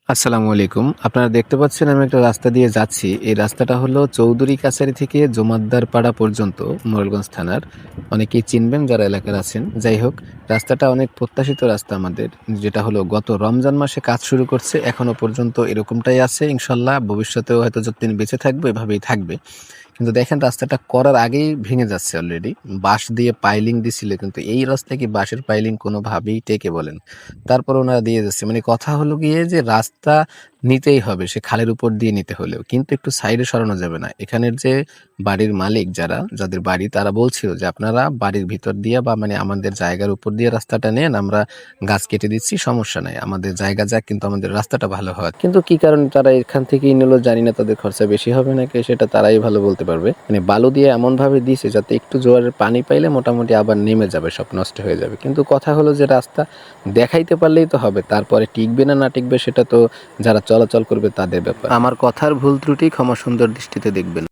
আসসালামু আলাইকুম। আপনারা দেখতে পাচ্ছেন আমি একটা রাস্তা দিয়ে যাচ্ছি। এই রাস্তাটা হলো চৌধুরী কাছারি থেকে জমাদ্দার পাড়া পর্যন্ত মোরেলগঞ্জ থানার। অনেকেই চিনবেন যারা এলাকার আছেন। যাই হোক, রাস্তাটা অনেক প্রত্যাশিত রাস্তা আমাদের। যেটা হলো গত রমজান মাসে কাজ শুরু করছে। এখনো পর্যন্ত এরকমটাই আছে। ইনশাআল্লাহ ভবিষ্যতেও হয়তো যতদিন বেঁচে থাকবো এভাবেই থাকবে। কিন্তু দেখেন রাস্তাটা করার আগেই ভেঙে যাচ্ছে অলরেডি। বাঁশ দিয়ে পাইলিং দিছিল, কিন্তু এই রাস্তায় কি বাঁশের পাইলিং কোনোভাবেই টেকে বলেন? তারপর ওনারা দিয়ে যাচ্ছে। মানে কথা হলো গিয়ে যে রাস্তা নিতেই হবে, সে খালের উপর দিয়ে নিতে হলেও। কিন্তু একটু সাইডে সরানো যাবে না। এখানের যে বাড়ির মালিক যারা, যাদের বাড়ি তারা বলছিল যে আপনারা বাড়ির ভিতর দিয়ে বা মানে আমাদের জায়গার উপর দিয়ে রাস্তাটা নেন, আমরা গাছ কেটে দিচ্ছি, সমস্যা নাই। আমাদের জায়গা যাক, কিন্তু আমাদের রাস্তাটা ভালো হয়। কিন্তু কি কারণে তারা এখান থেকেই নিল জানি না, তাদের খরচা বেশি হবে নাকি সেটা তারাই ভালো বলতে পারবে। মানে বালু দিয়ে এমন ভাবে দিছে যাতে একটু জোয়ারের পানি পাইলে মোটামুটি আবার নেমে যাবে, সব নষ্ট হয়ে যাবে। কিন্তু কথা হলো যে রাস্তা দেখাইতে পারলেই তো হবে, তারপরে টিকবে না না টিকবে সেটা তো যারা চলাচল করবে তাদের ব্যাপার। আমার কথার ভুল ত্রুটি ক্ষমা সুন্দর দৃষ্টিতে দেখবেন।